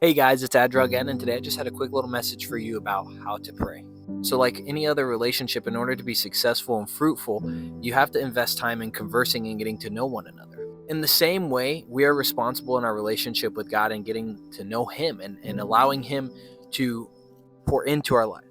Hey guys, it's Adra again, and today I just had a quick little message for you about how to pray. So, like any other relationship, in order to be successful and fruitful, you have to invest time in conversing and getting to know one another. In the same way, we are responsible in our relationship with God and getting to know Him and allowing Him to pour into our life.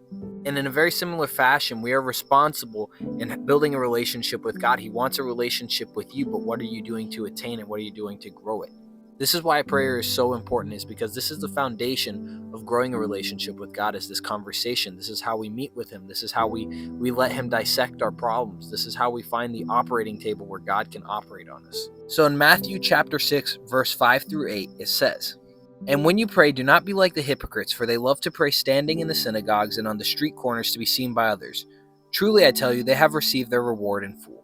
And in a very similar fashion, we are responsible in building a relationship with God. He wants a relationship with you, but what are you doing to attain it? What are you doing to grow it? This is why prayer is so important, is because this is the foundation of growing a relationship with God, is this conversation. This is how we meet with Him. This is how we let Him dissect our problems. This is how we find the operating table where God can operate on us. So in Matthew chapter 6, verse 5 through 8, it says, "And when you pray, do not be like the hypocrites, for they love to pray standing in the synagogues and on the street corners to be seen by others. Truly I tell you, they have received their reward in full.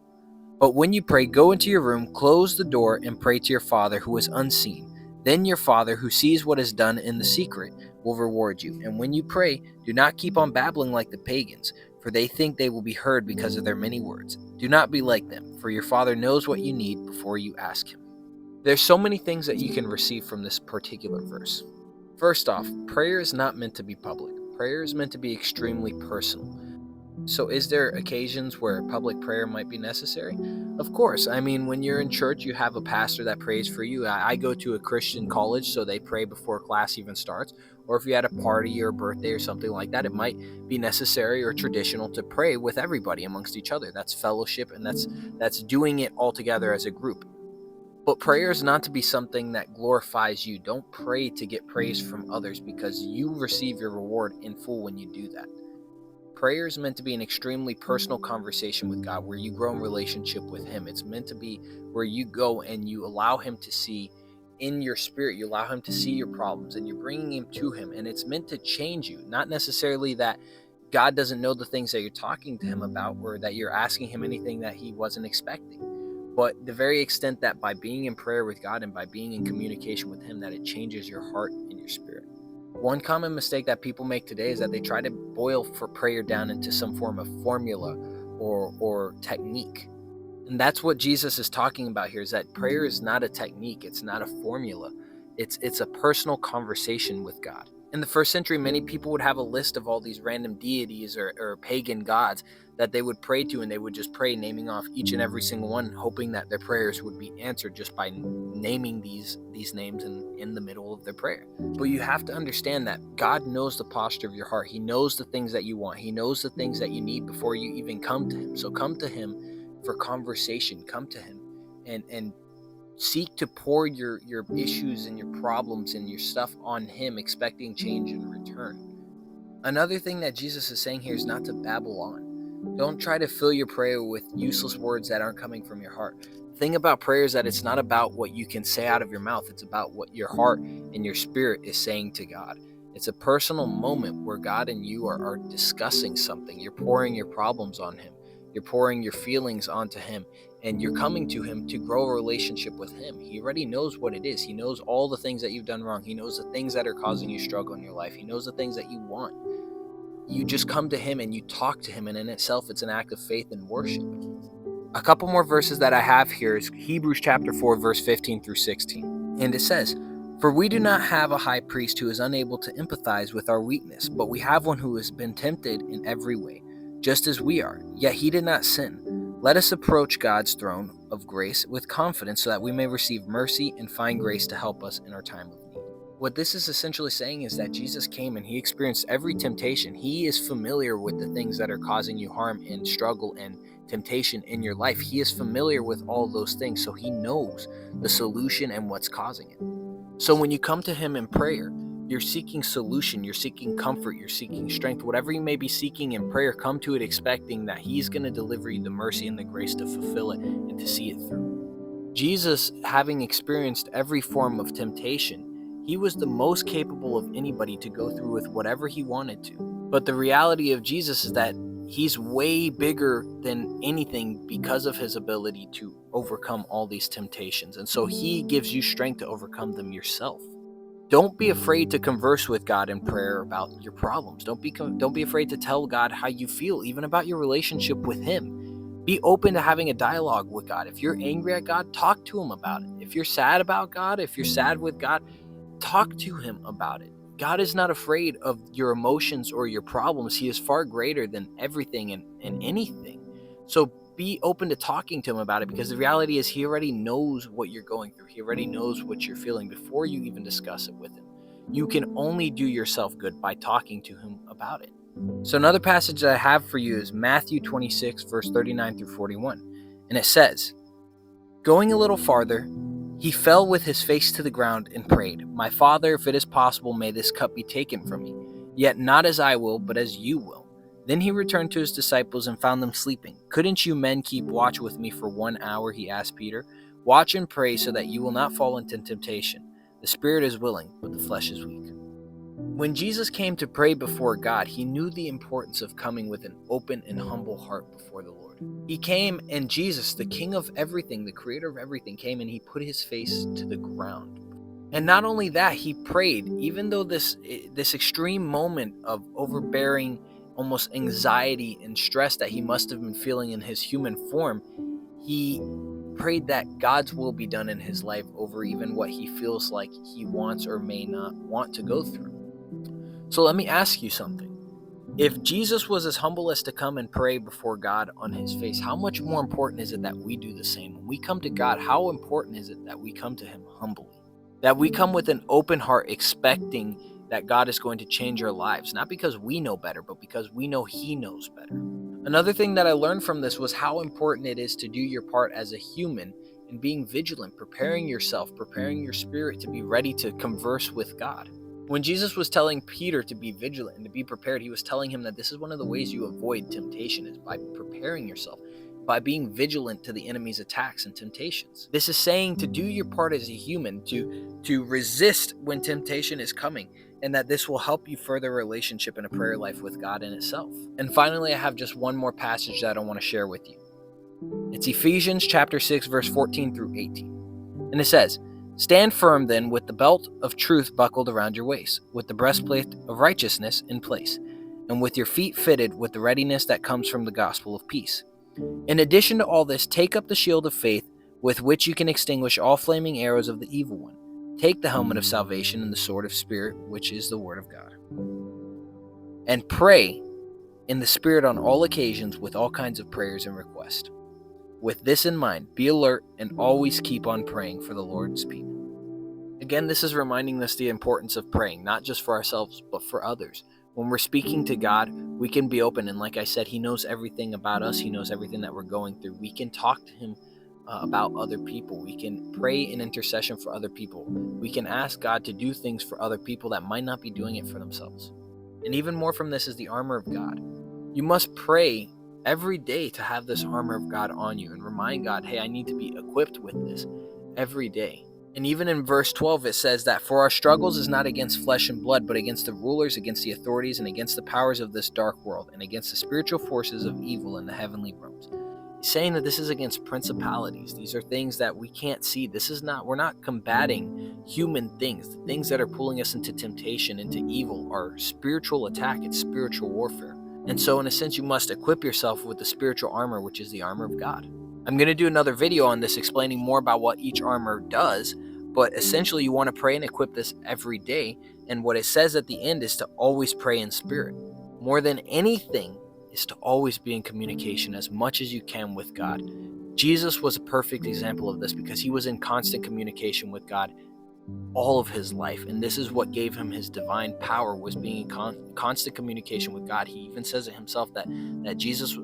But when you pray, go into your room, close the door, and pray to your Father who is unseen. Then your Father, who sees what is done in the secret, will reward you. And when you pray, do not keep on babbling like the pagans, for they think they will be heard because of their many words. Do not be like them, for your Father knows what you need before you ask Him." There's so many things that you can receive from this particular verse. First off, prayer is not meant to be public. Prayer is meant to be extremely personal. So is there occasions where public prayer might be necessary? Of course. I mean, when you're in church, you have a pastor that prays for you. I go to a Christian college, so they pray before class even starts. Or if you had a party or a birthday or something like that, it might be necessary or traditional to pray with everybody amongst each other. That's fellowship, and that's doing it all together as a group. But prayer is not to be something that glorifies you. Don't pray to get praise from others, because you receive your reward in full when you do that. Prayer is meant to be an extremely personal conversation with God where you grow in relationship with Him. It's meant to be where you go and you allow Him to see in your spirit. You allow Him to see your problems and you're bringing Him to Him. And it's meant to change you. Not necessarily that God doesn't know the things that you're talking to Him about, or that you're asking Him anything that He wasn't expecting. But the very extent that by being in prayer with God and by being in communication with Him, that it changes your heart and your spirit. One common mistake that people make today is that they try to boil for prayer down into some form of formula or technique. And that's what Jesus is talking about here, is that prayer is not a technique, it's not a formula. It's a personal conversation with God. In the first century, many people would have a list of all these random deities or pagan gods that they would pray to, and they would just pray, naming off each and every single one, hoping that their prayers would be answered just by naming these names in the middle of their prayer. But you have to understand that God knows the posture of your heart. He knows the things that you want. He knows the things that you need before you even come to Him. So come to Him for conversation. Come to Him and seek to pour your issues and your problems and your stuff on Him, expecting change in return. Another thing that Jesus is saying here is not to babble on. Don't try to fill your prayer with useless words that aren't coming from your heart. The thing about prayer is that it's not about what you can say out of your mouth. It's about what your heart and your spirit is saying to God. It's a personal moment where God and you are discussing something. You're pouring your problems on Him. You're pouring your feelings onto Him, and you're coming to Him to grow a relationship with Him. He already knows what it is. He knows all the things that you've done wrong. He knows the things that are causing you struggle in your life. He knows the things that you want. You just come to Him and you talk to Him, and in itself, it's an act of faith and worship. A couple more verses that I have here is Hebrews chapter 4, verse 15 through 16. And it says, "For we do not have a high priest who is unable to empathize with our weakness, but we have one who has been tempted in every way, just as we are, yet He did not sin. Let us approach God's throne of grace with confidence so that we may receive mercy and find grace to help us in our time of need." What this is essentially saying is that Jesus came and He experienced every temptation. He is familiar with the things that are causing you harm and struggle and temptation in your life. He is familiar with all those things, so He knows the solution and what's causing it. So when you come to Him in prayer, you're seeking solution, you're seeking comfort, you're seeking strength. Whatever you may be seeking in prayer, come to it expecting that He's going to deliver you the mercy and the grace to fulfill it and to see it through. Jesus, having experienced every form of temptation, He was the most capable of anybody to go through with whatever He wanted to. But the reality of Jesus is that He's way bigger than anything because of His ability to overcome all these temptations. And so He gives you strength to overcome them yourself. Don't be afraid to converse with God in prayer about your problems. Don't be afraid to tell God how you feel, even about your relationship with Him. Be open to having a dialogue with God. If you're angry at God, talk to Him about it. If you're sad about God, if you're sad with God, talk to him about it. God is not afraid of your emotions or your problems. He is far greater than everything and anything. So be open to talking to him about it, because the reality is he already knows what you're going through. He already knows what you're feeling before you even discuss it with him. You can only do yourself good by talking to him about it. So another passage that I have for you is Matthew 26, verse 39 through 41. And it says, "Going a little farther, he fell with his face to the ground and prayed, 'My Father, if it is possible, may this cup be taken from me. Yet not as I will, but as you will.' Then he returned to his disciples and found them sleeping. 'Couldn't you men keep watch with me for 1 hour?' he asked Peter. 'Watch and pray so that you will not fall into temptation. The spirit is willing, but the flesh is weak.'" When Jesus came to pray before God, he knew the importance of coming with an open and humble heart before the Lord. He came, and Jesus, the King of everything, the creator of everything, came and he put his face to the ground. And not only that, he prayed, even though this extreme moment of overbearing, almost anxiety and stress that he must have been feeling in his human form, he prayed that God's will be done in his life over even what he feels like he wants or may not want to go through. So let me ask you something. If Jesus was as humble as to come and pray before God on his face, how much more important is it that we do the same? When we come to God, how important is it that we come to him humbly? That we come with an open heart, expecting that God is going to change our lives, not because we know better, but because we know he knows better. Another thing that I learned from this was how important it is to do your part as a human and being vigilant, preparing yourself, preparing your spirit to be ready to converse with God. When Jesus was telling Peter to be vigilant and to be prepared, he was telling him that this is one of the ways you avoid temptation, is by preparing yourself, by being vigilant to the enemy's attacks and temptations. This is saying to do your part as a human, to resist when temptation is coming, and that this will help you further a relationship and a prayer life with God in itself. And finally, I have just one more passage that I want to share with you. It's Ephesians chapter 6, verse 14 through 18. And it says, "Stand firm then with the belt of truth buckled around your waist, with the breastplate of righteousness in place, and with your feet fitted with the readiness that comes from the gospel of peace. In addition to all this, take up the shield of faith, with which you can extinguish all flaming arrows of the evil one. Take the helmet of salvation and the sword of Spirit, which is the word of God. And pray in the Spirit on all occasions with all kinds of prayers and requests. With this in mind, be alert and always keep on praying for the Lord's people." Again, this is reminding us the importance of praying, not just for ourselves, but for others. When we're speaking to God, we can be open. And like I said, he knows everything about us. He knows everything that we're going through. We can talk to him about other people. We can pray in intercession for other people. We can ask God to do things for other people that might not be doing it for themselves. And even more from this is the armor of God. You must pray every day to have this armor of God on you and remind God, hey, I need to be equipped with this every day. And even in verse 12, it says that for our struggles is not against flesh and blood, but against the rulers, against the authorities, and against the powers of this dark world, and against the spiritual forces of evil in the heavenly realms. He's saying that this is against principalities. These are things that we can't see. We're not combating human things. The things that are pulling us into temptation, into evil, are spiritual attack. It's spiritual warfare. And so in a sense, you must equip yourself with the spiritual armor, which is the armor of God. I'm going to do another video on this explaining more about what each armor does, but essentially you want to pray and equip this every day. And what it says at the end is to always pray in spirit. More than anything is to always be in communication as much as you can with God. Jesus was a perfect example of this because he was in constant communication with God all of his life, and this is what gave him his divine power, was being in constant communication with God. He even says it himself that Jesus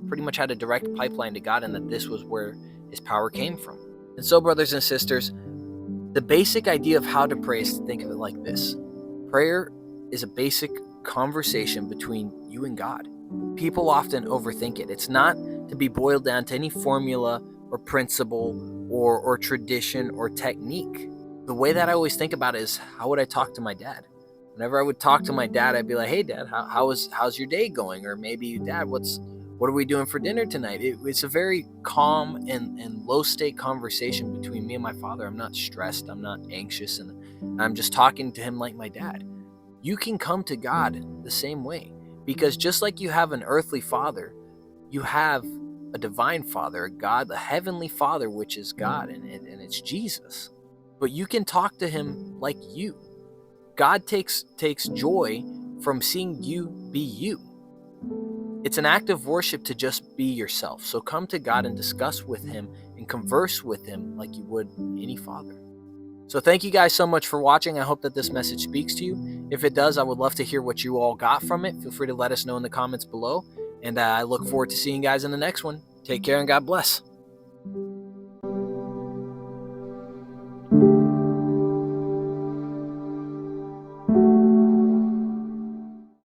pretty much had a direct pipeline to God, and that this was where his power came from. And so, brothers and sisters, the basic idea of how to pray is to think of it like this. Prayer is a basic conversation between you and God. People often overthink it. It's not to be boiled down to any formula or principle or tradition or technique. The way that I always think about it is, how would I talk to my dad? Whenever I would talk to my dad, I'd be like, hey, Dad, how's your day going? Or maybe, Dad, what are we doing for dinner tonight? It's a very calm and low-stake conversation between me and my father. I'm not stressed. I'm not anxious. And I'm just talking to him like my dad. You can come to God the same way. Because just like you have an earthly father, you have a divine father, a God, the heavenly Father, which is God, and it's Jesus. but you can talk to him like you. God takes joy from seeing you be you. It's an act of worship to just be yourself. So come to God and discuss with him and converse with him like you would any father. So thank you guys so much for watching. I hope that this message speaks to you. If it does, I would love to hear what you all got from it. Feel free to let us know in the comments below. And I look forward to seeing you guys in the next one. Take care and God bless.